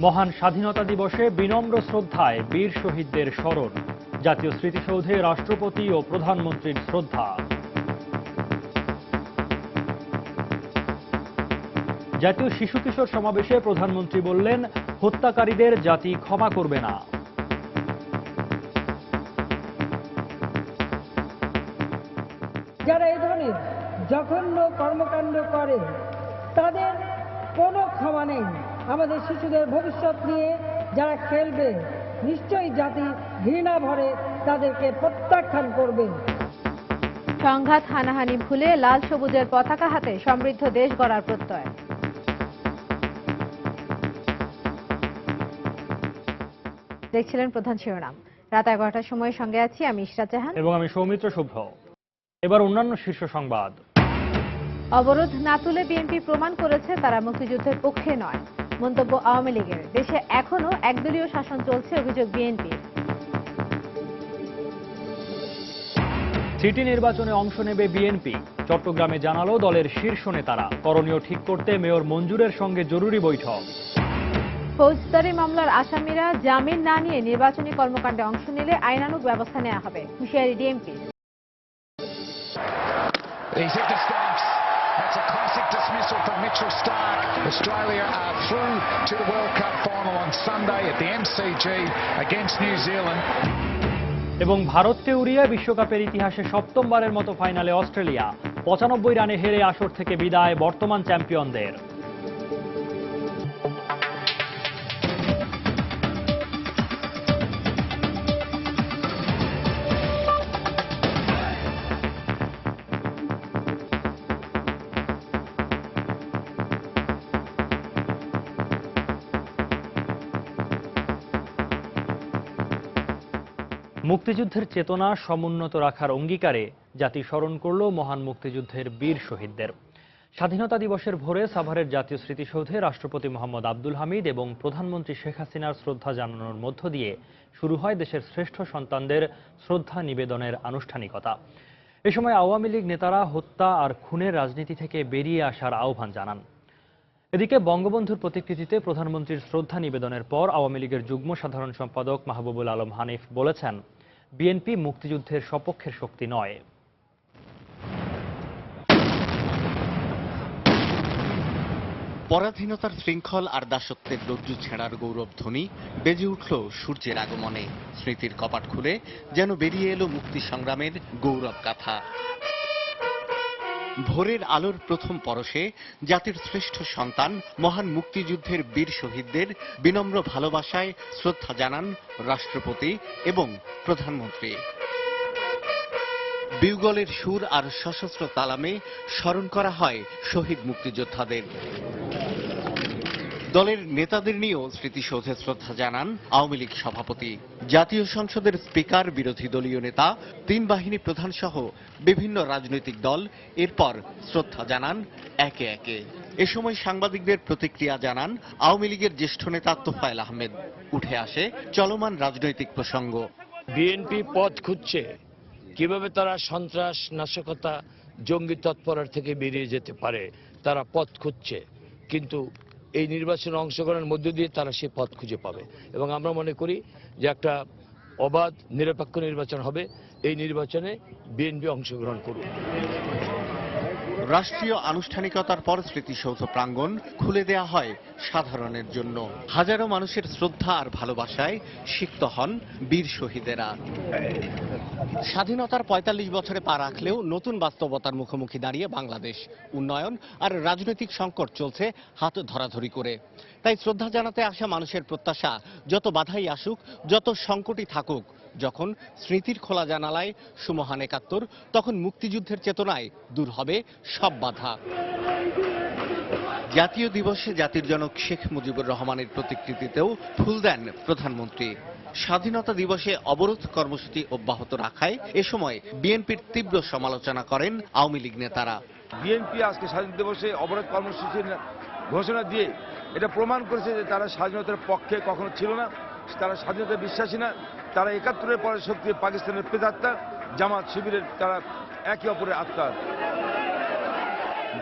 মহান স্বাধীনতা দিবসে বিনম্র শ্রদ্ধায় বীর শহীদদের স্মরণ। জাতীয় স্মৃতিসৌধে রাষ্ট্রপতি ও প্রধানমন্ত্রীর শ্রদ্ধা। জাতীয় শিশু কিশোর সমাবেশে প্রধানমন্ত্রী বললেন, হত্যাকারীদের জাতি ক্ষমা করবে না। যারা এই ধরনের জঘন্য কর্মকাণ্ড করে তাদের কোনো ক্ষমা নেই। আমাদের শিশুদের ভবিষ্যৎ নিয়ে যারা খেলবে, নিশ্চয়ই জাতি ঘৃণা ভরে তাদেরকে প্রত্যাখ্যান করবে। সংঘাত হানাহানি ভুলে লাল সবুজের পতাকা হাতে সমৃদ্ধ দেশ গড়ার প্রত্যয়। দেখছিলেন প্রধান শিরোনাম। রাত 11টার সময় সঙ্গে আছি আমি ইশরাত জাহান এবং আমি সৌমিত্র শুভ্র। এবার অন্যান্য শীর্ষ সংবাদ। অবরোধ না তুলে বিএনপি প্রমাণ করেছে তারা মুক্তিযুদ্ধের পক্ষে নয়। মন্তব্য আওয়ামী লীগের। দেশে এখনো একদলীয় শাসন চলছে, অভিযোগ বিএনপির। সিটি নির্বাচনে অংশ নেবে বিএনপি। চট্টগ্রামে জানালো দলের শীর্ষ নেতারা। করণীয় ঠিক করতে মেয়র মঞ্জুরের সঙ্গে জরুরি বৈঠক। ফৌজদারি মামলার আসামিরা জামিন না নিয়ে নির্বাচনী কর্মকাণ্ডে অংশ নিলে আইনানুগ ব্যবস্থা নেওয়া হবে, হুঁশিয়ারি ডিএমপির। That's a classic dismissal from Mitchell Starc. Australia are through to the World Cup final on Sunday at the MCG against New Zealand. এবং ভারতকে উড়িয়ে বিশ্বকাপের ইতিহাসে সপ্তমবারের মতো ফাইনালে অস্ট্রেলিয়া। 95 রানে হেরে আসর থেকে বিদায় বর্তমান চ্যাম্পিয়নদের। মুক্তিযুদ্ধের চেতনা সমুন্নত রাখার অঙ্গীকারে জাতি স্মরণ করল মহান মুক্তিযুদ্ধের বীর শহীদদের। স্বাধীনতা দিবসের ভোরে সাভারের জাতীয় স্মৃতিসৌধে রাষ্ট্রপতি মোহাম্মদ আব্দুল হামিদ এবং প্রধানমন্ত্রী শেখ হাসিনার শ্রদ্ধা জানানোর মধ্য দিয়ে শুরু হয় দেশের শ্রেষ্ঠ সন্তানদের শ্রদ্ধা নিবেদনের আনুষ্ঠানিকতা। এ সময় আওয়ামী লীগ নেতারা হত্যা আর খুনের রাজনীতি থেকে বেরিয়ে আসার আহ্বান জানান। এদিকে বঙ্গবন্ধুর প্রতিকৃতিতে প্রধানমন্ত্রীর শ্রদ্ধা নিবেদনের পর আওয়ামী লীগের যুগ্ম সাধারণ সম্পাদক মাহবুবুল আলম হানিফ বলেছেন, বিএনপি মুক্তিযুদ্ধের সপক্ষের শক্তি নয়। পরাধীনতার শৃঙ্খল আর দাসত্বের রজ্জু ছেঁড়ার গৌরবধ্বনি বেজে উঠল সূর্যের আগমনে। স্মৃতির কপাট খুলে যেন বেরিয়ে এলো মুক্তি সংগ্রামের গৌরব গাথা। ভোরের আলোর প্রথম পরশে জাতির শ্রেষ্ঠ সন্তান মহান মুক্তিযুদ্ধের বীর শহীদদের বিনম্র ভালোবাসায় শ্রদ্ধা জানান রাষ্ট্রপতি এবং প্রধানমন্ত্রী। বিউগলের সুর আর সশস্ত্র তালামে স্মরণ করা হয় শহীদ মুক্তিযোদ্ধাদের। দলের নেতাদের নিয়েও স্মৃতিসৌধে শ্রদ্ধা জানান আওয়ামী লীগ সভাপতি। জাতীয় সংসদের স্পিকার, বিরোধী দলীয় নেতা, 3 বাহিনী প্রধান সহ বিভিন্ন রাজনৈতিক দল এরপর শ্রদ্ধা জানান একে একে। এ সময় সাংবাদিকদের প্রতিক্রিয়া জানান আওয়ামী লীগের জ্যেষ্ঠ নেতা তোফায়েল আহমেদ। উঠে আসে চলমান রাজনৈতিক প্রসঙ্গ। বিএনপি পথ খুঁজছে কিভাবে তারা সন্ত্রাস, নাশকতা, জঙ্গি তৎপরতা থেকে বেরিয়ে যেতে পারে। তারা পথ খুঁজছে, কিন্তু এই নির্বাচনে অংশগ্রহণের মধ্য দিয়ে তারা সে পথ খুঁজে পাবে এবং আমরা মনে করি যে একটা অবাধ নিরপেক্ষ নির্বাচন হবে। এই নির্বাচনে বিএনপি অংশগ্রহণ করবে। রাষ্ট্রীয় আনুষ্ঠানিকতার পর স্মৃতিসৌধ প্রাঙ্গণ খুলে দেয়া হয় সাধারণের জন্য। হাজারো মানুষের শ্রদ্ধা আর ভালোবাসায় সিক্ত হন বীর শহীদেরা। স্বাধীনতার ৪৫ বছরে পা রাখলেও নতুন বাস্তবতার মুখোমুখি দাঁড়িয়ে বাংলাদেশ। উন্নয়ন আর রাজনৈতিক সংকট চলছে হাত ধরাধরি করে। তাই শ্রদ্ধা জানাতে আসা মানুষের প্রত্যাশা, যত বাধাই আসুক, যত সংকটই থাকুক, যখন স্মৃতির খোলা জানালায় সুমহান ৭১, তখন মুক্তিযুদ্ধের চেতনায় দূর হবে সব বাধা। জাতীয় দিবসে জাতির জনক শেখ মুজিবুর রহমানের প্রতিকৃতিতেও ফুল দেন প্রধানমন্ত্রী। স্বাধীনতা দিবসে অবরোধ কর্মসূচি অব্যাহত রাখায় এ সময় বিএনপির তীব্র সমালোচনা করেন আওয়ামী লীগ নেতারা। বিএনপি আজকে স্বাধীনতা দিবসে অবরোধ কর্মসূচির ঘোষণা দিয়ে এটা প্রমাণ করেছে যে তারা স্বাধীনতার পক্ষে কখনো ছিল না, তারা স্বাধীনতায় বিশ্বাসী না। তারা ৭১-এর পরে শক্তি পাকিস্তানের প্রেতাত্মা, জামাত শিবিরের তারা একে অপরের আত্মা।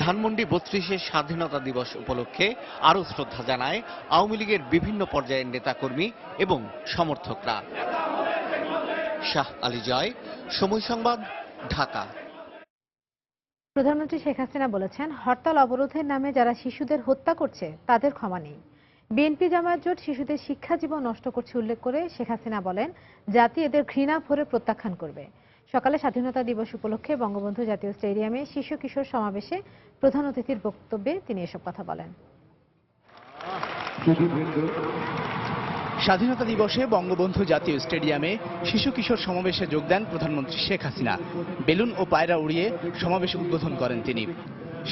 ধানমন্ডি ৩২-এর স্বাধীনতা দিবস উপলক্ষে আরও শ্রদ্ধা জানায় আওয়ামী লীগের বিভিন্ন পর্যায়ের নেতাকর্মী এবং সমর্থকরা। শাহ আলী জয়, সময় সংবাদ, ঢাকা। প্রধানমন্ত্রী শেখ হাসিনা বলেছেন, হরতাল অবরোধের নামে যারা শিশুদের হত্যা করছে তাদের ক্ষমা নেই। বিএনপি জামায়াত জোট শিশুদের শিক্ষা জীবন নষ্ট করছে উল্লেখ করে শেখ হাসিনা বলেন, জাতি এদের ঘৃণা ভরে প্রত্যাখ্যান করবে। সকালে স্বাধীনতা দিবস উপলক্ষে বঙ্গবন্ধু জাতীয় স্টেডিয়ামে শিশু কিশোর সমাবেশে প্রধান অতিথির বক্তব্যে তিনি এসব কথা বলেন। স্বাধীনতা দিবসে বঙ্গবন্ধু জাতীয় স্টেডিয়ামে শিশু কিশোর সমাবেশে যোগ দেন প্রধানমন্ত্রী শেখ হাসিনা। বেলুন ও পায়রা উড়িয়ে সমাবেশ উদ্বোধন করেন তিনি।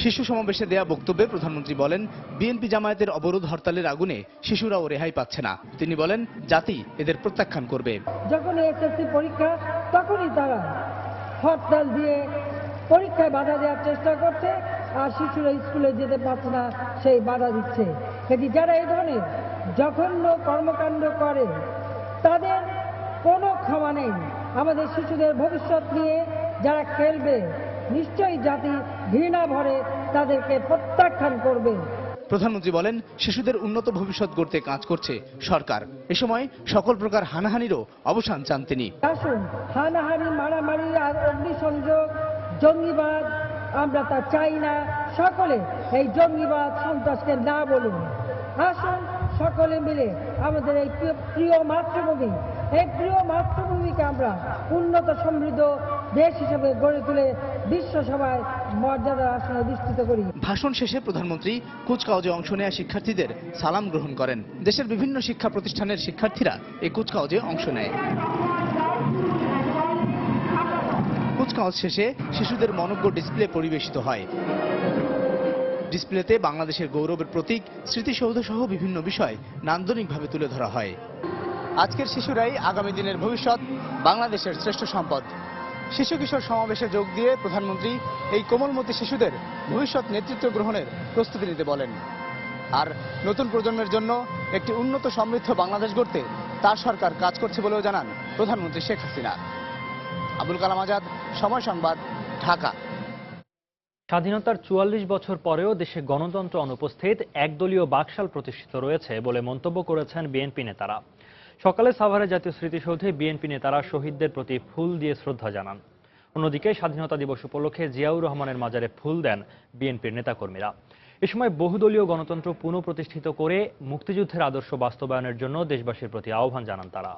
শিশু সমাবেশে দেয়া বক্তব্যে প্রধানমন্ত্রী বলেন, বিএনপি জামায়াতের অবরোধ হরতালের আগুনে শিশুরাও রেহাই পাচ্ছে না। তিনি বলেন, জাতি এদের প্রত্যাখ্যান করবে। যখন এসএসসি পরীক্ষা তখনই তারা হরতাল দিয়ে পরীক্ষায় বাধা দেওয়ার চেষ্টা করছে, আর শিশুরা স্কুলে যেতে পারছে না, সেই বাধা দিচ্ছে। এটি যারা এই ধরনের জঘন্য কর্মকাণ্ড করে তাদের কোনো ক্ষমা নেই। আমাদের শিশুদের ভবিষ্যৎ নিয়ে যারা খেলবে, নিশ্চয়ই জাতি ঘৃণা ভরে তাদেরকে প্রত্যাখ্যান করবে। প্রধানমন্ত্রী বলেন, শিশুদের উন্নত ভবিষ্যৎ গড়তে কাজ করছে সরকার। এ সময় সকল প্রকার হানাহানিরও অবসান চান তিনি। আসুন, হানাহানি, মারামারি আর অগ্নিসংযোগ, জঙ্গিবাদ আমরা তা চাই না। সকলে এই জঙ্গিবাদ সন্ত্রাসকে না বলুন। আসুন সকলে মিলে আমাদের এই প্রিয় মাতৃভূমি, এই প্রিয় মাতৃভূমিকে আমরা উন্নত সমৃদ্ধ দেশ হিসেবে গড়ে তুলে বিশ্বসভায় মর্যাদার আসনে অধিষ্ঠিত করি। ভাষণ শেষে প্রধানমন্ত্রী কুচকাওয়াজে অংশ নেওয়া শিক্ষার্থীদের সালাম গ্রহণ করেন। দেশের বিভিন্ন শিক্ষা প্রতিষ্ঠানের শিক্ষার্থীরা এই কুচকাওয়াজে অংশ নেয়। কুচকাওয়াজ শেষে শিশুদের মনোজ্ঞ ডিসপ্লে পরিবেশিত হয়। ডিসপ্লেতে বাংলাদেশের গৌরবের প্রতীক, স্মৃতিসৌধ সহ বিভিন্ন বিষয় নান্দনিকভাবে তুলে ধরা হয়। আজকের শিশুরাই আগামী দিনের ভবিষ্যৎ, বাংলাদেশের শ্রেষ্ঠ সম্পদ। শিশু কিশোর সমাবেশে যোগ দিয়ে প্রধানমন্ত্রী এই কোমলমতি শিশুদের ভবিষ্যৎ নেতৃত্ব গ্রহণের প্রস্তুতি নিতে বলেন। আর নতুন প্রজন্মের জন্য একটি উন্নত সমৃদ্ধ বাংলাদেশ গড়তে তার সরকার কাজ করছে বলেও জানান প্রধানমন্ত্রী শেখ হাসিনা। আবুল কালাম আজাদ, সময় সংবাদ, ঢাকা। স্বাধীনতার ৪৪ বছর পরেও দেশে গণতন্ত্র অনুপস্থিত, একদলীয় বাকশাল প্রতিষ্ঠিত রয়েছে বলে মন্তব্য করেছেন বিএনপি নেতারা। সকালে সাভারে জাতীয় স্মৃতিসৌধে বিএনপি নেতারা শহীদদের প্রতি ফুল দিয়ে শ্রদ্ধা জানান। অন্যদিকে স্বাধীনতা দিবস উপলক্ষে জিয়াউর রহমানের মাজারে ফুল দেন বিএনপির নেতাকর্মীরা। এ সময় বহুদলীয় গণতন্ত্র পুনঃপ্রতিষ্ঠিত করে মুক্তিযুদ্ধের আদর্শ বাস্তবায়নের জন্য দেশবাসীর প্রতি আহ্বান জানান তারা।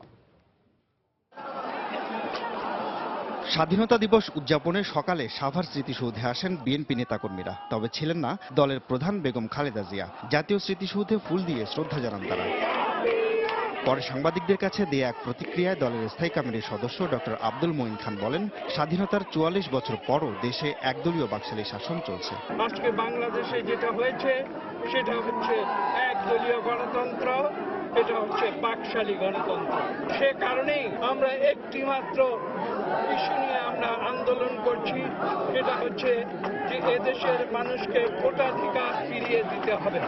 স্বাধীনতা দিবস উদযাপনে সকালে সাভার স্মৃতিসৌধে আসেন বিএনপি নেতাকর্মীরা। তবে ছিলেন না দলের প্রধান বেগম খালেদা জিয়া। জাতীয় স্মৃতিসৌধে ফুল দিয়ে শ্রদ্ধা জানান তারা। পরে সাংবাদিকদের কাছে দেয়া এক প্রতিক্রিয়ায় দলের স্থায়ী কমিটির সদস্য ডক্টর আব্দুল মঈন খান বলেন, স্বাধীনতার ৪৪ বছর পরও দেশে একদলীয় বাকশালী শাসন চলছে। আজকে বাংলাদেশে যেটা হয়েছে সেটা হচ্ছে একদলীয় গণতন্ত্র, এটা হচ্ছে বাকশালী গণতন্ত্র। সে কারণেই আমরা একটি মাত্র ইস্যু নিয়ে আমরা আন্দোলন করছি, সেটা হচ্ছে যে এদেশের মানুষকে ভোটাধিকার ফিরিয়ে দিতে হবে।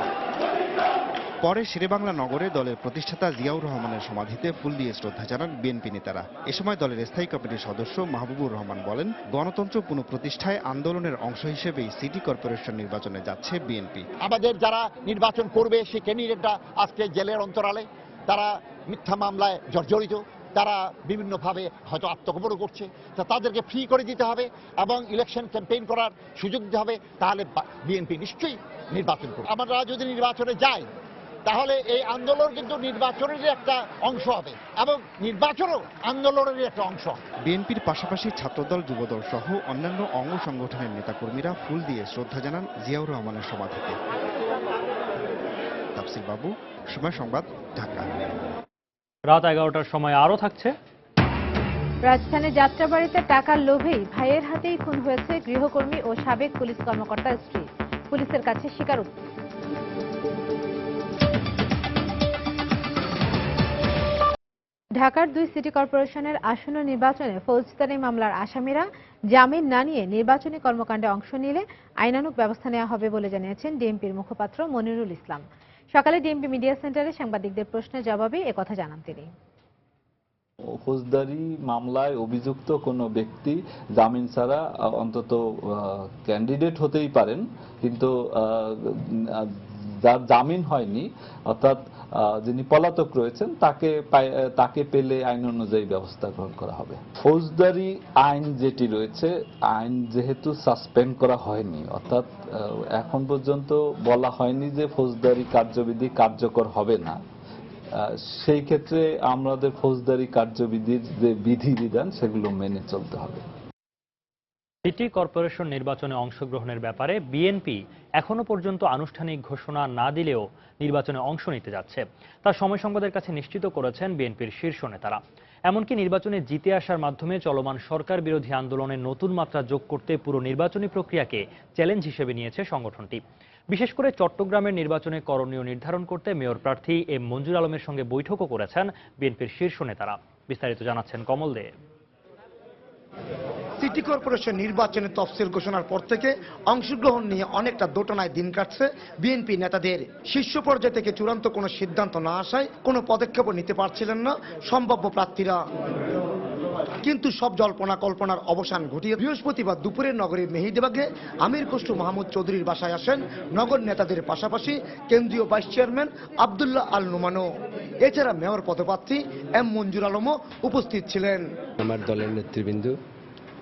পরে শেরেবাংলা নগরে দলের প্রতিষ্ঠাতা জিয়াউর রহমানের সমাধিতে ফুল দিয়ে শ্রদ্ধা জানান বিএনপি নেতারা। এ সময় দলের স্থায়ী কমিটির সদস্য মাহবুবুর রহমান বলেন, গণতন্ত্র পুনঃপ্রতিষ্ঠায় আন্দোলনের অংশ হিসেবেই সিটি কর্পোরেশন নির্বাচনে যাচ্ছে বিএনপি। আমাদের যারা নির্বাচন করবে সেই ক্যান্ডিডেটরা আজকে জেলের অন্তরালে, তারা মিথ্যা মামলায় জর্জরিত, তারা বিভিন্নভাবে হয়তো আত্মগোপনও করছে। তা তাদেরকে ফ্রি করে দিতে হবে এবং ইলেকশন ক্যাম্পেইন করার সুযোগ দিতে হবে, তাহলে বিএনপি নিশ্চয়ই নির্বাচন করবে। আমরা যদি নির্বাচনে যাই তাহলে এই আন্দোলন কিন্তু নির্বাচনের একটা অংশ হবে এবং নির্বাচনও আন্দোলনের একটা অংশ। বিএনপির পাশাপাশি ছাত্রদল, যুবদল সহ অন্যান্য অঙ্গ সংগঠনের নেতাকর্মীরা ফুল দিয়ে শ্রদ্ধা জানান জিয়াউর রহমানের সমাধিতে। তাফসির বাবু, সময় সংবাদ, ঢাকা। রাত 11টার সময় আরও থাকছে। রাজধানীর যাত্রাবাড়িতে টাকার লোভেই ভাইয়ের হাতেই খুন হয়েছে গৃহকর্মী ও সাবেক পুলিশ কর্মকর্তার স্ত্রী। পুলিশের কাছে স্বীকারোক্তি। ঢাকার 2 সিটি কর্পোরেশনের আসন্ন নির্বাচনে ফৌজদারি মামলার আসামিরা জামিন না নিয়ে নির্বাচনী কর্মকাণ্ডে অংশ নিলে আইনানুগ ব্যবস্থা নেওয়া হবে বলে জানিয়েছেন ডিএমপির মুখপাত্র মনিরুল ইসলাম। সকালে ডিএমপি মিডিয়া সেন্টারে সাংবাদিকদের প্রশ্নের জবাবে একথা জানান তিনি। ফৌজদারি মামলায় অভিযুক্ত কোনো ব্যক্তি জামিন ছাড়া অন্তত ক্যান্ডিডেট হতেই পারেন, কিন্তু যার জামিন হয়নি অর্থাৎ যিনি পলাতক রয়েছেন তাকে পেলে আইন অনুযায়ী ব্যবস্থা গ্রহণ করা হবে। ফৌজদারি আইন যেটি রয়েছে, আইন যেহেতু সাসপেন্ড করা হয়নি, অর্থাৎ এখন পর্যন্ত বলা হয়নি যে ফৌজদারি কার্যবিধি কার্যকর হবে না, সেই ক্ষেত্রে আমাদের ফৌজদারি কার্যবিধির যে বিধিবিধান সেগুলো মেনে চলতে হবে। সিটি কর্পোরেশন নির্বাচনে অংশগ্রহণের ব্যাপারে বিএনপি এখনো পর্যন্ত আনুষ্ঠানিক ঘোষণা না দিলেও নির্বাচনে অংশ নিতে যাচ্ছে, তা সময় সংবাদের কাছে নিশ্চিত করেছেন বিএনপির শীর্ষ নেতারা। এমনকি নির্বাচনে জিতে আসার মাধ্যমে চলমান সরকার বিরোধী আন্দোলনে নতুন মাত্রা যোগ করতে পুরো নির্বাচনী প্রক্রিয়াকে চ্যালেঞ্জ হিসেবে নিয়েছে সংগঠনটি। বিশেষ করে চট্টগ্রামের নির্বাচনে করণীয় নির্ধারণ করতে মেয়র প্রার্থী এম মঞ্জুর আলমের সঙ্গে বৈঠকও করেছেন বিএনপির শীর্ষ নেতারা। বিস্তারিত জানাচ্ছেন কমল দে। সিটি কর্পোরেশন নির্বাচনে তফসিল ঘোষণার পর থেকে অংশগ্রহণ নিয়ে অনেকটা দোটানায় দিন কাটছে বিএনপি নেতাদের। শীর্ষ পর্যায় থেকে চূড়ান্ত কোনো সিদ্ধান্ত না আসায় কোনো পদক্ষেপও নিতে পারছিলেন না সম্ভাব্য প্রার্থীরা। কিন্তু সব জল্পনা কল্পনার অবসান ঘটিয়ে বৃহস্পতিবার দুপুরে নগরীর মেহিদিবাগে আমির খসরু মাহমুদ চৌধুরীর বাসায় আসেন নগর নেতাদের পাশাপাশি কেন্দ্রীয় ভাইস চেয়ারম্যান আব্দুল্লাহ আল নুমানো। এছাড়া মেয়র পদপ্রার্থী এম মঞ্জুর আলমও উপস্থিত ছিলেন। আমার দলের নেতৃবৃন্দ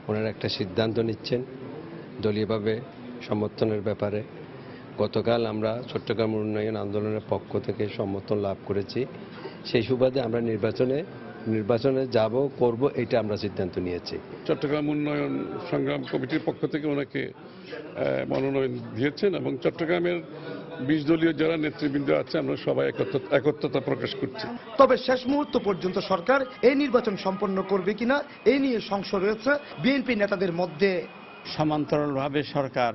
ওনারা একটা সিদ্ধান্ত নিচ্ছেন দলীয়ভাবে সমর্থনের ব্যাপারে। গতকাল আমরা চট্টগ্রাম উন্নয়ন আন্দোলনের পক্ষ থেকে সমর্থন লাভ করেছি, সেই সুবাদে আমরা নির্বাচনে যাব করব, এটা আমরা সিদ্ধান্ত নিয়েছি। চট্টগ্রাম উন্নয়ন সংগ্রাম কমিটির পক্ষ থেকে ওনাকে মনোনয়ন দিয়েছেন এবং চট্টগ্রামের 20 দলীয় যারা নেতৃবৃন্দ আছে আমরা সবাই একত্রতা প্রকাশ করছি। তবে শেষ মুহূর্ত পর্যন্ত সরকার এই নির্বাচন সম্পন্ন করবে কিনা এই নিয়ে সংশয় রয়েছে বিএনপি নেতাদের মধ্যে। সমান্তরালভাবে সরকার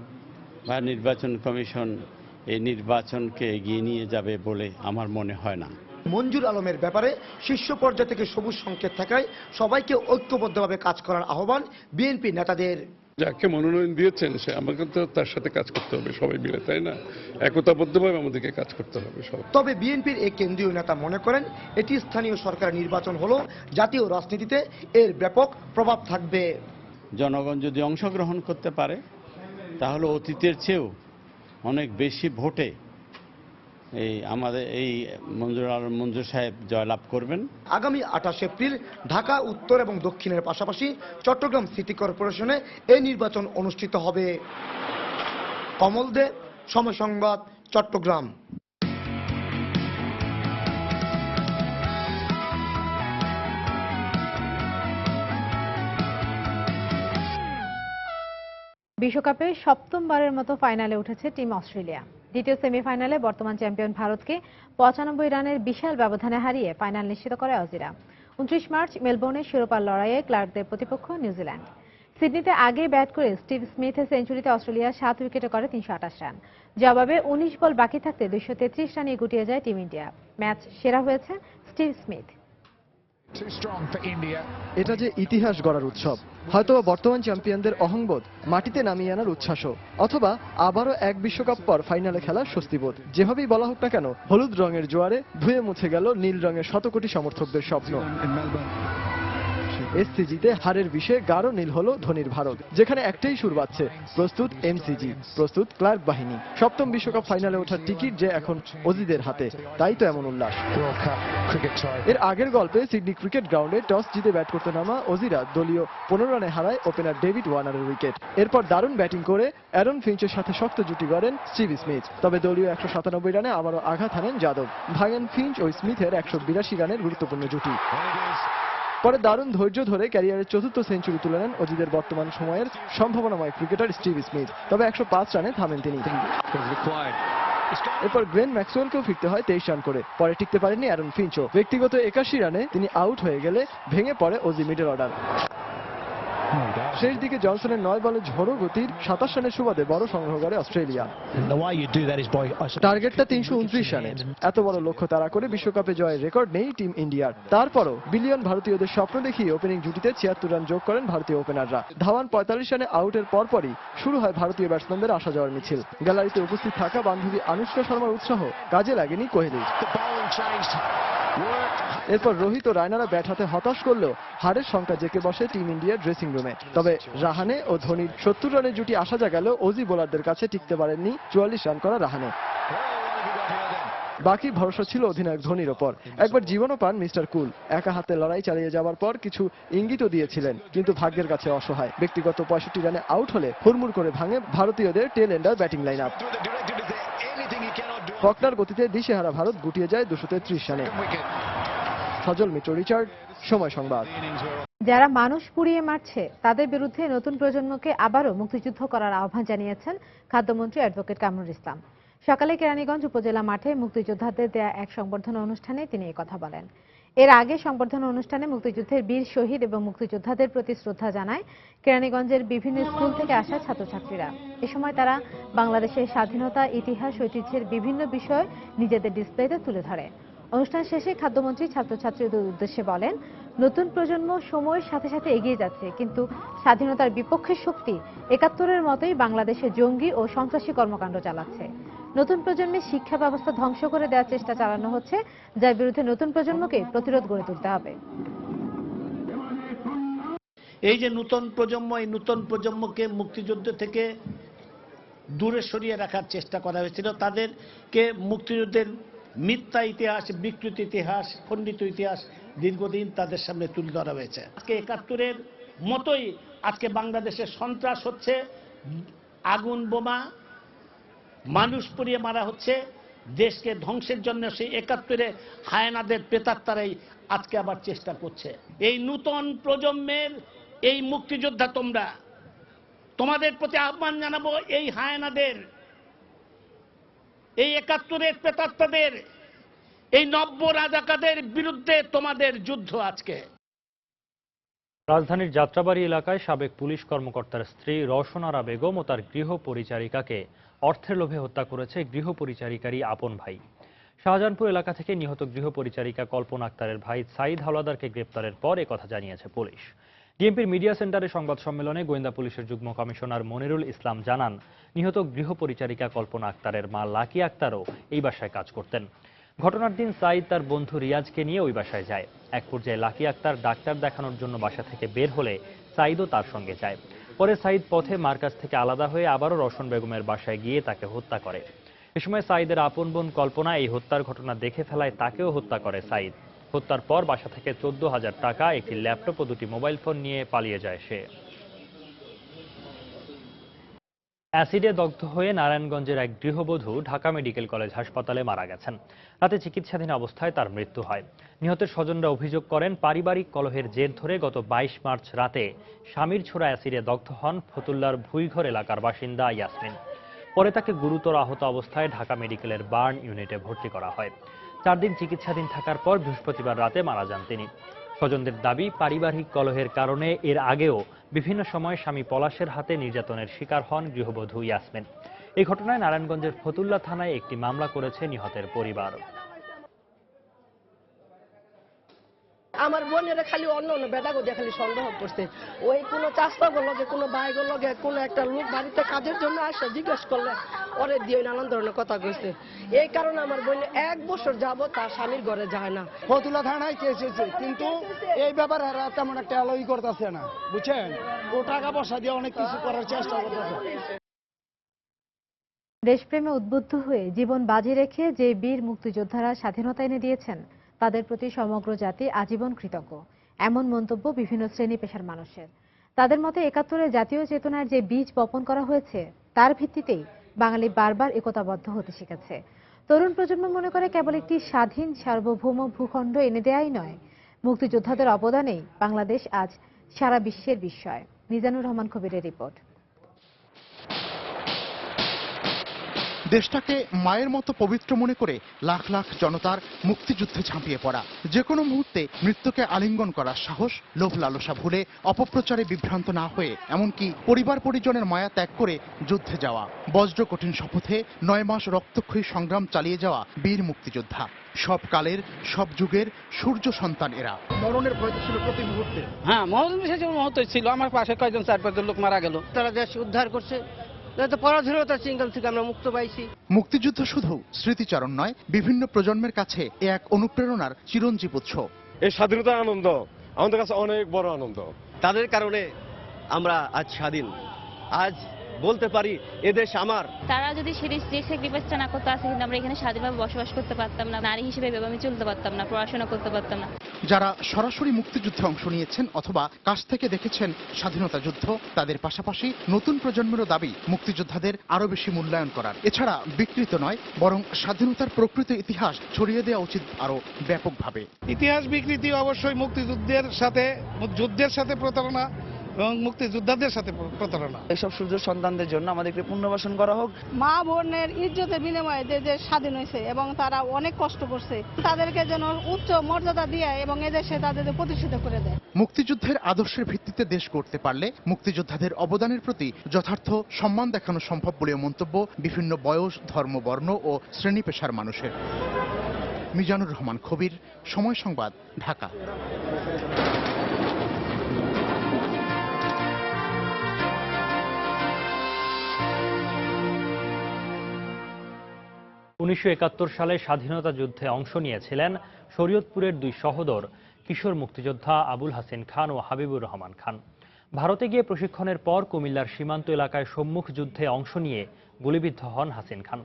বা নির্বাচন কমিশন এই নির্বাচনকে এগিয়ে নিয়ে যাবে বলে আমার মনে হয় না। মঞ্জুর আলমের ব্যাপারে শীর্ষ পর্যায় থেকে সবুজ সংকেত থাকায় সবাইকে ঐক্যবদ্ধভাবে কাজ করার আহ্বান বিএনপি নেতাদের। যাকে মনোনয়ন দিয়েছেন সে আমাকে তো তার সাথে কাজ করতে হবে, সবাই মিলে, তাই না? একতাবদ্ধভাবে আমাদেরকে কাজ করতে হবে সবাই। তবে বিএনপির এই কেন্দ্রীয় নেতা মনে করেন এটি স্থানীয় সরকার নির্বাচন হলো জাতীয় রাজনীতিতে এর ব্যাপক প্রভাব থাকবে। জনগণ যদি অংশগ্রহণ করতে পারে তাহলে অতীতের চেয়েও অনেক বেশি ভোটে আমাদের এই মঞ্জুর সাহেব জয়লাভ করবেন। আগামী 28 এপ্রিল ঢাকা উত্তর এবং দক্ষিণের পাশাপাশি চট্টগ্রাম সিটি কর্পোরেশনে এই নির্বাচন অনুষ্ঠিত হবে। কমল দে, সময় সংবাদ, চট্টগ্রাম। বিশ্বকাপে সপ্তমবারের মতো ফাইনালে উঠেছে টিম অস্ট্রেলিয়া। দ্বিতীয় সেমিফাইনালে বর্তমান চ্যাম্পিয়ন ভারতকে 95 রানের বিশাল ব্যবধানে হারিয়ে ফাইনাল নিশ্চিত করে অজিরা। 29 মার্চ মেলবোর্নে শিরোপার লড়াইয়ে ক্লার্কদের প্রতিপক্ষ নিউজিল্যান্ড। সিডনিতে আগে ব্যাট করে স্টিভ স্মিথের সেঞ্চুরিতে অস্ট্রেলিয়া 7 উইকেটে করে 328 রান। জবাবে 19 বল বাকি থাকতে 233 রানে গুটিয়ে যায় টিম ইন্ডিয়া। ম্যাচ সেরা হয়েছে স্টিভ স্মিথ। এটা যে ইতিহাস গড়ার উৎসব, হয়তো বর্তমান চ্যাম্পিয়নদের অহংবোধ মাটিতে নামিয়ে আনার উচ্ছ্বাসও, অথবা আবারও এক বিশ্বকাপ পর ফাইনালে খেলার স্বস্তিবোধ। যেভাবেই বলা হোক না কেন, হলুদ রঙের জোয়ারে ধুয়ে মুছে গেল নীল রঙের শতকোটি সমর্থকদের স্বপ্ন। এসসিজিতে হারের বিষে গাঢ় নীল হলো ধোনির ভারত, যেখানে একটাই সুর বাজছে, প্রস্তুত এমসিজি, প্রস্তুত ক্লার্ক বাহিনী। সপ্তম বিশ্বকাপ ফাইনালে ওঠার টিকিট যে এখন অজিদের হাতে, তাই তো এমন উল্লাস। এর আগের গল্পে সিডনি ক্রিকেট গ্রাউন্ডে টস জিতে ব্যাট করতে নামা অজিরা দলীয় 15 রানে হারায় ওপেনার ডেভিড ওয়ার্নারের উইকেট। এরপর দারুণ ব্যাটিং করে অ্যারন ফিঞ্চের সাথে শক্ত জুটি গড়েন স্টিভ স্মিথ। তবে দলীয় 197 রানে আবারও আঘাত হানেন যাদব। ভাঙেন ফিঞ্চ ও স্মিথের 182 রানের গুরুত্বপূর্ণ জুটি। পরে দারুণ ধৈর্য ধরে ক্যারিয়ারের 4র্থ সেঞ্চুরি তুলে নেন অজিদের বর্তমান সময়ের সম্ভাবনাময় ক্রিকেটার স্টিভ স্মিথ। তবে 105 রানে থামেন তিনি। এরপর গ্লেন ম্যাক্সওয়েলকেও ফিরতে হয় 23 রান করে। পরে টিকতে পারেননি অ্যারন ফিঞ্চও। ব্যক্তিগত 81 রানে তিনি আউট হয়ে গেলে ভেঙে পড়ে অজি মিডল অর্ডার। শেষ দিকে জনসনের 9 বলে ঝড়ো গতির 27 রানের সুবাদে বড় সংগ্রহ করে অস্ট্রেলিয়া। টার্গেটটা 329 রানের। এত বড় লক্ষ্য তাড়া করে বিশ্বকাপে জয়ের রেকর্ড নেই টিম ইন্ডিয়ার। তারপরও বিলিয়ন ভারতীয়দের স্বপ্ন দেখিয়ে ওপেনিং জুটিতে 76 রান যোগ করেন ভারতীয় ওপেনাররা। ধাওয়ান 45 রানে আউটের পরপরই শুরু হয় ভারতীয় ব্যাটসম্যানদের আসা যাওয়ার মিছিল। গ্যালারিতে উপস্থিত থাকা বান্ধবী আনুশকা শর্মার উৎসাহ কাজে লাগেনি কোহলির। এরপর রোহিত ও রায়নারা ব্যাট হাতে হতাশ করলেও হারের সংখ্যা জেঁকে বসে টিম ইন্ডিয়ার ড্রেসিং রুমে। তবে রাহানে ও ধোনির 70 রানের জুটি আশা জাগালেও অজি বোলারদের কাছে টিকতে পারেননি 44 রান করা রাহানে। বাকি ভরসা ছিল অধিনায়ক ধোনির ওপর। একবার জীবনও পান মিস্টার কুল। একা হাতে লড়াই চালিয়ে যাওয়ার পর কিছু ইঙ্গিতও দিয়েছিলেন, কিন্তু ভাগ্যের কাছে অসহায়। ব্যক্তিগত 65 রানে আউট হলে হুড়মুড় করে ভাঙে ভারতীয়দের tail ender batting line up. Faulkner গতিতে দিশেহারা ভারত গুটিয়ে যায় 233 রানে। সজল মিত্র, রিচার্ড, সময় সংবাদ। যারা মানুষ পুড়িয়ে মারছে তাদের বিরুদ্ধে নতুন প্রজন্মকে আবারও মুক্তিযুদ্ধ করার আহ্বান জানিয়েছেন খাদ্যমন্ত্রী অ্যাডভোকেট কামরুল ইসলাম। সকালে কেরানীগঞ্জ উপজেলা মাঠে মুক্তিযোদ্ধাদের দেয়া এক সংবর্ধনা অনুষ্ঠানে তিনি এই কথা বলেন। এর আগে সংবর্ধনা অনুষ্ঠানে মুক্তিযুদ্ধের বীর শহীদ এবং মুক্তিযোদ্ধাদের প্রতি শ্রদ্ধা জানায় কেরানীগঞ্জের বিভিন্ন স্কুল থেকে আসা ছাত্রছাত্রীরা। এ সময় তারা বাংলাদেশের স্বাধীনতা, ইতিহাস, ঐতিহ্যের বিভিন্ন বিষয় নিজেদের ডিসপ্লেতে তুলে ধরে। অনুষ্ঠান শেষে খাদ্যমন্ত্রী ছাত্রছাত্রীদের উদ্দেশ্যে বলেন, নতুন প্রজন্ম সময়ের সাথে সাথে এগিয়ে যাচ্ছে, কিন্তু স্বাধীনতার বিপক্ষের শক্তি 71-এর মতোই বাংলাদেশে জঙ্গি ও সন্ত্রাসী কর্মকাণ্ড চালাচ্ছে। নতুন প্রজন্মের শিক্ষা ব্যবস্থা ধ্বংস করে দেওয়ার চেষ্টা চালানো হচ্ছে, যার বিরুদ্ধে নতুন প্রজন্মকে প্রতিরোধ গড়ে তুলতে হবে। এই যে নতুন প্রজন্ম, এই নতুন প্রজন্মকে মুক্তিযুদ্ধ থেকে দূরে সরিয়ে রাখার চেষ্টা করা হয়েছিল। তাদেরকে মুক্তিযুদ্ধের মিথ্যা ইতিহাস, বিকৃত ইতিহাস, খণ্ডিত ইতিহাস দীর্ঘদিন তাদের সামনে তুলে ধরা হয়েছে। আজকে 71-এর মতোই আজকে বাংলাদেশে সন্ত্রাস হচ্ছে, আগুন বোমা, মানুষ পুড়িয়ে মারা হচ্ছে। দেশকে ধ্বংসের জন্য সেই 71-এ হায়নাদের প্রেতাত্মারাই আজকে আবার চেষ্টা করছে। এই নতুন প্রজন্মের এই মুক্তিযোদ্ধা তোমাদের প্রতি আহ্বান জানাবো, এই হায়নাদের, এই 71-এর প্রেতাত্মাদের, এই নব্য রাজাকারদের বিরুদ্ধে তোমাদের যুদ্ধ আজকে। রাজধানীর যাত্রাবাড়ি এলাকায় সাবেক পুলিশ কর্মকর্তার স্ত্রী রওশন আরা বেগম ও তার গৃহ পরিচারিকাকে অর্থের লোভে হত্যা করেছে গৃহ পরিচারিকারই আপন ভাই। শাহজাহানপুর এলাকা থেকে নিহত গৃহ পরিচারিকা কল্পনা আক্তারের ভাই সাইদ হাওলাদারকে গ্রেপ্তারের পর একথা জানিয়েছে পুলিশ। ডিএমপির মিডিয়া সেন্টারে সংবাদ সম্মেলনে গোয়েন্দা পুলিশের যুগ্ম কমিশনার মনিরুল ইসলাম জানান, নিহত গৃহ পরিচারিকা কল্পনা আক্তারের মা লাকি আক্তারও এই বাসায় কাজ করতেন। ঘটনার দিন সাইদ তার বন্ধু রিয়াজকে নিয়ে ওই বাসায় যায়। এক পর্যায়ে লাকি আক্তার ডাক্তার দেখানোর জন্য বাসা থেকে বের হলে সাইদও তার সঙ্গে যায়। পরে সাইদ পথে মার কাছ থেকে আলাদা হয়ে আবারও রওশন বেগমের বাসায় গিয়ে তাকে হত্যা করে। এ সময় সাইদের আপন বোন কল্পনা এই হত্যার ঘটনা দেখে ফেলায় তাকেও হত্যা করে সাইদ। হত্যার পর বাসা থেকে 14,000 টাকা, একটি ল্যাপটপ ও 2টি মোবাইল ফোন নিয়ে পালিয়ে যায় সে। অ্যাসিডে দগ্ধ হয়ে নারায়ণগঞ্জের এক গৃহবধূ ঢাকা মেডিকেল কলেজ হাসপাতালে মারা গেছেন। রাতে চিকিৎসাধীন অবস্থায় তার মৃত্যু হয়। নিহতের স্বজনরা অভিযোগ করেন, পারিবারিক কলহের জের ধরে গত 22 মার্চ রাতে স্বামীর ছোড়া অ্যাসিডে দগ্ধ হন ফতুল্লার ভুইঘর এলাকার বাসিন্দা ইয়াসমিন। পরে তাকে গুরুতর আহত অবস্থায় ঢাকা মেডিকেলের বার্ন ইউনিটে ভর্তি করা হয়। 4 দিন চিকিৎসাধীন থাকার পর বৃহস্পতিবার রাতে মারা যান তিনি। স্বজনদের দাবি, পারিবারিক কলহের কারণে এর আগেও বিভিন্ন সময় স্বামী পলাশের হাতে নির্যাতনের শিকার হন গৃহবধূ ইয়াসমিন। এই ঘটনায় নারায়ণগঞ্জের ফতুল্লা থানায় একটি মামলা করেছে নিহতের পরিবার। আমার বোনের খালি অন্য অন্য বেটাকে দিয়ে খালি সন্দেহ করছে। ওই কোনো চাষবাগর লগে, কোনো বাইগর লগে, কোনো একটা লোক বাড়িতে কাজের জন্য আসে, জিজ্ঞেস করলে ওরে দিয়ে নানান ধরনের কথা কইছে। এই কারণে আমার বোন 1 বছর যাব তার স্বামীর ঘরে যায় না। ফতুল্লা থানায় কেস হয়েছে, কিন্তু এই ব্যাপারে তেমন একটা আলোই করতেছে না, বুঝছেন। ও টাকা পয়সা দিয়ে অনেক কিছু করার চেষ্টা করতেছে। দেশপ্রেমে উদ্বুদ্ধ হয়ে জীবন বাজি রেখে যে বীর মুক্তিযোদ্ধারা স্বাধীনতা এনে দিয়েছেন, তাদের প্রতি সমগ্র জাতি আজীবন কৃতজ্ঞ, এমন মন্তব্য বিভিন্ন শ্রেণী পেশার মানুষের। তাদের মতে 71-এর জাতীয় চেতনার যে বীজ বপন করা হয়েছে, তার ভিত্তিতেই বাঙালি বারবার একতাবদ্ধ হতে শিখেছে। তরুণ প্রজন্ম মনে করে কেবল একটি স্বাধীন সার্বভৌম ভূখণ্ড এনে দেয়াই নয়, মুক্তিযোদ্ধাদের অবদানেই বাংলাদেশ আজ সারা বিশ্বের বিস্ময়। মিজানুর রহমান কবিরের রিপোর্ট। দেশটাকে মায়ের মতো পবিত্র মনে করে লাখ লাখ জনতার মুক্তিযুদ্ধে ঝাঁপিয়ে পড়া, যে কোনো মুহূর্তে মৃত্যুকে আলিঙ্গন করার সাহস, লোভ লালসা ভুলে অপপ্রচারে বিভ্রান্ত না হয়ে এমনকি পরিবার পরিজনের মায়া ত্যাগ করে যুদ্ধে যাওয়া, বজ্র কঠিন শপথে 9 মাস রক্তক্ষয়ী সংগ্রাম চালিয়ে যাওয়া বীর মুক্তিযোদ্ধা। সব কালের, সব যুগের সূর্য সন্তান এরা। মরণের ভয় ছিল প্রতি মুহূর্তে। হ্যাঁ, মরণ বিশেষ মুহূর্তে ছিল। আমার পাশে কয়েকজন 4-5 লোক মারা গেল। তারা দেশ উদ্ধার করছে, পরাধীনতার চিঙ্গল থেকে আমরা মুক্ত পাইছি। মুক্তিযুদ্ধ শুধু স্মৃতিচারণ নয়, বিভিন্ন প্রজন্মের কাছে এ এক অনুপ্রেরণার চিরঞ্জীব উৎস। এই স্বাধীনতার আনন্দ আমাদের কাছে অনেক বড় আনন্দ। তাদের কারণে আমরা আজ স্বাধীন, আজ বলতে পারি এদেশ আমার। তারা যদি যে স্যাক্রিফাইসটা না করতে আসে, কিন্তু আমরা এখানে স্বাধীনভাবে বসবাস করতে পারতাম না, নারী হিসেবে আমি চলতে পারতাম না, পড়াশোনা করতে পারতাম না। যারা সরাসরি মুক্তিযুদ্ধে অংশ নিয়েছেন অথবা কাছ থেকে দেখেছেন স্বাধীনতা যুদ্ধ, তাদের পাশাপাশি নতুন প্রজন্মেরও দাবি মুক্তিযোদ্ধাদের আরো বেশি মূল্যায়ন করার। এছাড়া বিকৃত নয়, বরং স্বাধীনতার প্রকৃত ইতিহাস ছড়িয়ে দেওয়া উচিত আরো ব্যাপকভাবে। ইতিহাস বিকৃতি অবশ্যই মুক্তিযুদ্ধের সাথে প্রতারণা এবং মুক্তিযোদ্ধাদের সাথে প্রতারণা। এসব সূর্য সন্তানদের জন্য আমাদেরকে পুনর্বাসন করা হোক। মা বোনের ইজ্জতের বিনিময়ে যে স্বাধীন হয়েছে এবং তারা অনেক কষ্ট করছে, তাদেরকে যেন উচ্চ মর্যাদা দিয়ে এবং এদেশে তাদের প্রতিষ্ঠিত করে দেয়। মুক্তিযুদ্ধের আদর্শের ভিত্তিতে দেশ গড়তে পারলে মুক্তিযোদ্ধাদের অবদানের প্রতি যথার্থ সম্মান দেখানো সম্ভব বলেও মন্তব্য বিভিন্ন বয়স, ধর্ম, বর্ণ ও শ্রেণী পেশার মানুষের। মিজানুর রহমান খবির, সময় সংবাদ, ঢাকা। 1971 সালে স্বাধীনতা যুদ্ধে অংশ নিয়েছিলেন শরীয়তপুরের দুই সহোদর কিশোর মুক্তিযোদ্ধা আবুল হাসিন খান ও হাবিবুর রহমান খান। ভারতে গিয়ে প্রশিক্ষণের পর কুমিল্লার সীমান্ত এলাকায় সম্মুখ যুদ্ধে অংশ নিয়ে গুলিবিদ্ধ হন হাসিন খান।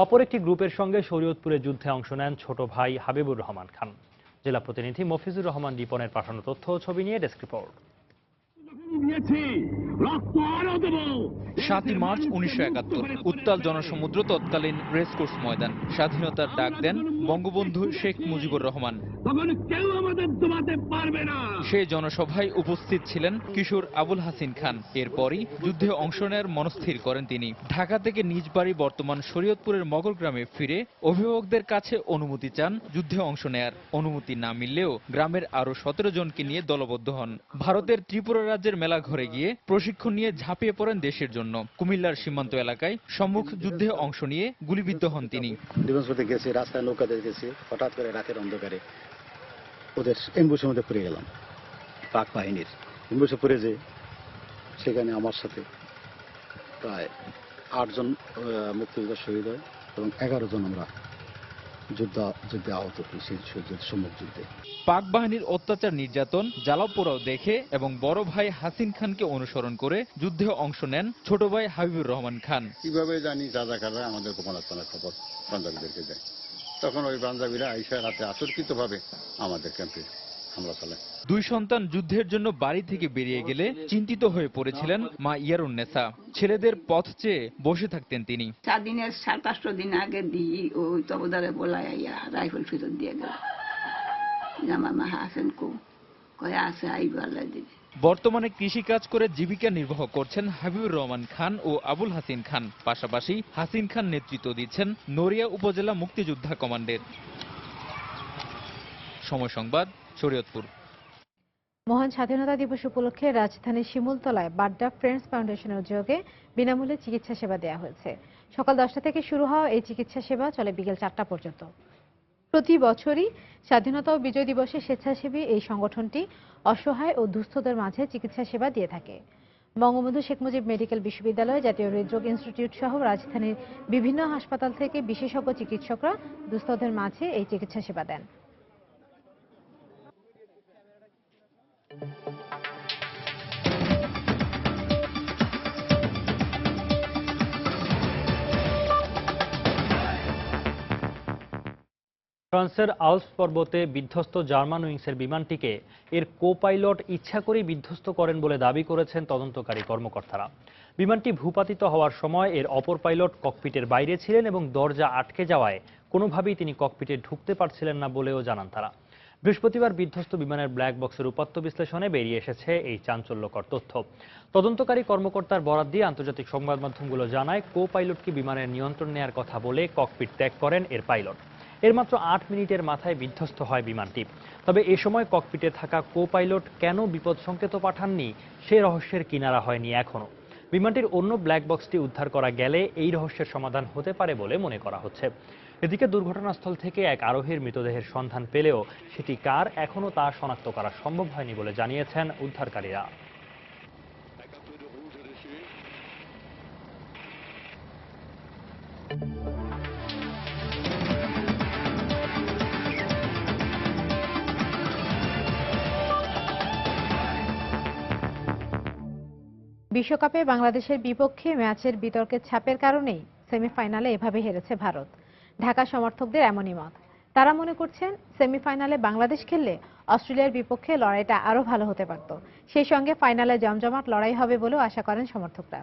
অপর একটি গ্রুপের সঙ্গে শরীয়তপুরের যুদ্ধে অংশ নেন ছোট ভাই হাবিবুর রহমান খান। জেলা প্রতিনিধি মফিজুর রহমান রিপনের পাঠানো তথ্য ও ছবি নিয়ে ডেস্ক রিপোর্ট। 7 মার্চ 1971 উত্তাল জনসমুদ্র তৎকালীন রেসকোর্স ময়দান। স্বাধীনতার ডাক দেন বঙ্গবন্ধু শেখ মুজিবুর রহমান। সেই জনসভায় উপস্থিত ছিলেন কিশোর আবুল হাসিন খান। এরপরই যুদ্ধে অংশ নেয়ার মনস্থির করেন তিনি। ঢাকা থেকে নিজ বাড়ি বর্তমান শরীয়তপুরের মগল গ্রামে ফিরে অভিভাবকদের কাছে অনুমতি চান যুদ্ধে অংশ নেয়ার। অনুমতি না মিললেও গ্রামের আরো 17 জনকে নিয়ে দলবদ্ধ হন। ভারতের ত্রিপুরা রাজ্যের মেলা ঘরে গিয়ে প্রশিক্ষণ নিয়ে ঝাঁপিয়ে পড়েন দেশের জন্য। কুমিল্লার সীমান্ত এলাকায় সম্মুখ যুদ্ধে অংশ নিয়ে গুলিবিদ্ধ হন তিনি। ডিফেন্সপথে গেছি, রাস্তায় নৌকাতে গেছি, হঠাৎ করে রাতের অন্ধকারে ওদের এম্বুসের মধ্যে পড়ে গেলাম। পাক বাহিনীর এম্বুসে পড়ে যে সেখানে আমার সাথে প্রায় 8 জন মুক্তিযোদ্ধা শহীদ হয় এবং 11 জন আমরা যুদ্ধে আহত হই। সেই সম্মুখ যুদ্ধে পাক বাহিনীর অত্যাচার, নির্যাতন, জ্বালাপোড়াও দেখে এবং বড় ভাই হাসিন খানকে অনুসরণ করে যুদ্ধে অংশ নেন ছোট ভাই হাবিবুর রহমান খান। কিভাবে জানি রাজাকাররা আমাদের গোপনাস্থানের খবর পাঞ্জাবিদেরকে দেয়, তখন ওই পাঞ্জাবিরা আইসা রাতে অতর্কিতভাবে আমাদের ক্যাম্পে হামলা চালায়। দুই সন্তান যুদ্ধের জন্য বাড়ি থেকে বেরিয়ে গেলে চিন্তিত হয়ে পড়েছিলেন মা ইয়ারুন্নেসা। ছেলেদের পথ চেয়ে বসে থাকতেন তিনি। স্বাধীনের 7-8 দিন আগে দিয়ে ওই তবদারে বলায় রাইফেল ফেরত দিয়ে গেল। আমার মা হাসেন কয়ে আছে আইবাল্লা দিদি। বর্তমানে কৃষিকাজ করে জীবিকা নির্বাহ করছেন হাবিবুর রহমান খান ও আবুল হাসিন খান। পাশাপাশি হাসিন খান নেতৃত্ব দিচ্ছেন নড়িয়া উপজেলা মুক্তিযোদ্ধা কমান্ডের। সময় সংবাদ, শরীয়তপুর। মহান স্বাধীনতা দিবস উপলক্ষে রাজধানীর শিমুলতলায় বাড্ডা ফ্রেন্ডস ফাউন্ডেশনের উদ্যোগে বিনামূল্যে চিকিৎসা সেবা দেওয়া হয়েছে। সকাল 10টা থেকে শুরু হওয়া এই চিকিৎসা সেবা চলে বিকেল 4টা পর্যন্ত। প্রতি বছরই স্বাধীনতা ও বিজয় দিবসে স্বেচ্ছাসেবী এই সংগঠনটি অসহায় ও দুস্থদের মাঝে চিকিৎসা সেবা দিয়ে থাকে। বঙ্গবন্ধু শেখ মুজিব মেডিকেল বিশ্ববিদ্যালয়, জাতীয় হৃদরোগ ইনস্টিটিউট সহ রাজধানীর বিভিন্ন হাসপাতাল থেকে বিশেষজ্ঞ চিকিৎসকরা দুস্থদের মাঝে এই চিকিৎসা সেবা দেন। ফ্রান্সের আল্পস পর্বতে বিধ্বস্ত জার্মান উইংসের বিমানটিকে এর কো-পাইলট ইচ্ছা করেই বিধ্বস্ত করেন বলে দাবি করেছেন তদন্তকারী কর্মকর্তারা। বিমানটি ভূপাতিত হওয়ার সময় এর অপর পাইলট ককপিটের বাইরে ছিলেন এবং দরজা আটকে যাওয়ায় কোনোভাবেই তিনি ককপিটে ঢুকতে পারছিলেন না বলেও জানান তারা। বৃহস্পতিবার বিধ্বস্ত বিমানের ব্ল্যাক বক্সের উপাত্ত বিশ্লেষণে বেরিয়ে এসেছে এই চাঞ্চল্যকর তথ্য। তদন্তকারী কর্মকর্তার বরাত দিয়ে আন্তর্জাতিক সংবাদ মাধ্যমগুলো জানায়, কো-পাইলটকে বিমানের নিয়ন্ত্রণ নেয়ার কথা বলে ককপিট ত্যাগ করেন এর পাইলট। এর মাত্র 8 মিনিটের মাথায় বিধ্বস্ত হয় বিমানটি। তবে এ সময় ককপিটে থাকা কো-পাইলট কেন বিপদ সংকেত পাঠাননি সে রহস্যের কিনারা হয়নি এখনো। বিমানটির অন্য ব্ল্যাক বক্সটি উদ্ধার করা গেলে এই রহস্যের সমাধান হতে পারে বলে মনে করা হচ্ছে। এদিকে দুর্ঘটনাস্থল থেকে এক আরোহীর মৃতদেহের সন্ধান পেলেও সেটি কার এখনো তা শনাক্ত করা সম্ভব হয়নি বলে জানিয়েছেন উদ্ধারকারীরা। বিশ্বকাপে বাংলাদেশের বিপক্ষে ম্যাচের বিতর্কের ছাপের কারণেই সেমিফাইনালে এভাবে হেরেছে ভারত। ঢাকা সমর্থকদের এমনই মত। তারা মনে করছেন সেমিফাইনালে বাংলাদেশ খেললে অস্ট্রেলিয়ার বিপক্ষে লড়াইটা আরো ভালো হতে পারত। সেই সঙ্গে ফাইনালে জমজমাট লড়াই হবে বলেও আশা করেন সমর্থকরা।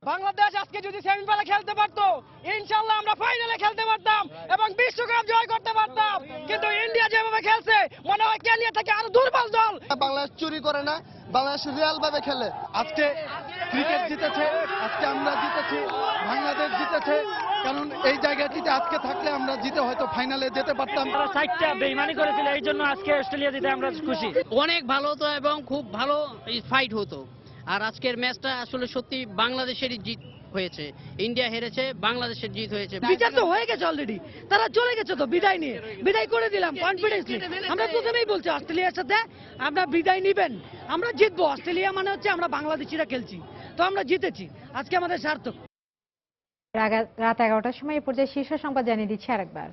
বাংলাদেশ আজকে যদি সেমিফাইনালে খেলতে পারতো, ইনশাআল্লাহ আমরা ফাইনালে খেলতে পারতাম এবং বিশ্বকাপ জয় করতে পারতাম। কিন্তু ইন্ডিয়া যেভাবে খেলছে, মনে হয় কেনিয়া থেকে আরো দুর্বল দল। বাংলাদেশ চুরি করে না, বাংলাদেশ রিয়াল ভাবে খেলে। আজকে ক্রিকেট জিতেছে, আজকে আমরা জিতেছি, বাংলাদেশ জিতেছে। কারণ এই জায়গাটিতে আজকে থাকলে আমরা জিতে হয়তো ফাইনালে যেতে পারতাম। তারা সাইডটা বেইমানি করেছিল, এই জন্য আজকে অস্ট্রেলিয়া জিতে আমরা খুশি। অনেক ভালো হতো এবং খুব ভালো ফাইট হতো। আর আজকের ম্যাচটা আসলে সত্যি বাংলাদেশেরই জিত হয়েছে। ইন্ডিয়া হেরেছে, বাংলাদেশের জিত হয়েছে। বিচার তো হয়ে গেছে অলরেডি, তারা চলে গেছে তো বিদায় নিয়ে। বিদায় করে দিলাম কনফিডেন্সলি। আমরা প্রথমেই বলছি অস্ট্রেলিয়ার সাথে আমরা বিদায় নিবেন, আমরা জিতবো। অস্ট্রেলিয়া মানে হচ্ছে আমরা বাংলাদেশিরা খেলছি, তো আমরা জিতেছি, আজকে আমাদের সার্থক। রাত 11টার সময় এই পর্যায়ে শীর্ষ সংবাদ জানিয়ে দিচ্ছি আরেকবার।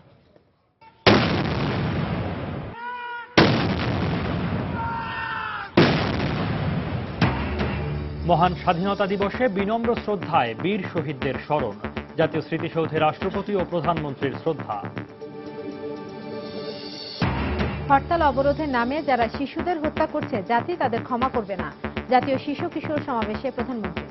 মহান স্বাধীনতা দিবসে বিনম্র শ্রদ্ধায় বীর শহীদদের স্মরণ। জাতীয় স্মৃতিসৌধে রাষ্ট্রপতি ও প্রধানমন্ত্রীর শ্রদ্ধা। হরতাল অবরোধের নামে যারা শিশুদের হত্যা করছে, জাতি তাদের ক্ষমা করবে না। জাতীয় শিশু কিশোর সমাবেশে প্রধানমন্ত্রী।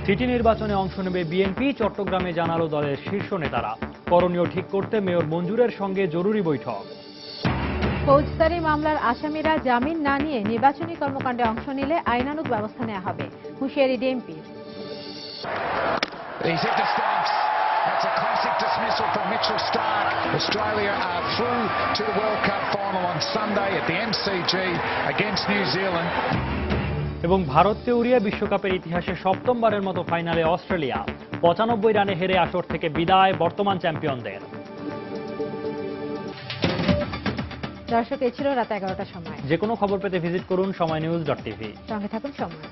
সিটি নির্বাচনে অংশ নেবে বিএনপি, চট্টগ্রামে জানালো দলের শীর্ষ নেতারা। করণীয় ঠিক করতে মেয়র মঞ্জুরের সঙ্গে জরুরি বৈঠক। ফৌজদারি মামলার আসামিরা জামিন না নিয়ে নির্বাচনী কর্মকাণ্ডে অংশ নিলে আইনানুগ ব্যবস্থা নেওয়া হবে, হুঁশিয়ারি ডিএমপির। That's a classic dismissal from Mitchell Starc. Australia are through to the World Cup final on Sunday at the MCG against New Zealand. এবং ভারতকে উড়িয়ে বিশ্বকাপের ইতিহাসে সপ্তমবারের মতো ফাইনালে অস্ট্রেলিয়া। 95 রানে হেরে আসর থেকে বিদায় বর্তমান চ্যাম্পিয়নদের। দর্শক, এই ছিল রাত 11টার সময়। যে কোনো খবর পেতে ভিজিট করুন সময়নিউজ.tv। সঙ্গে থাকুন সময়।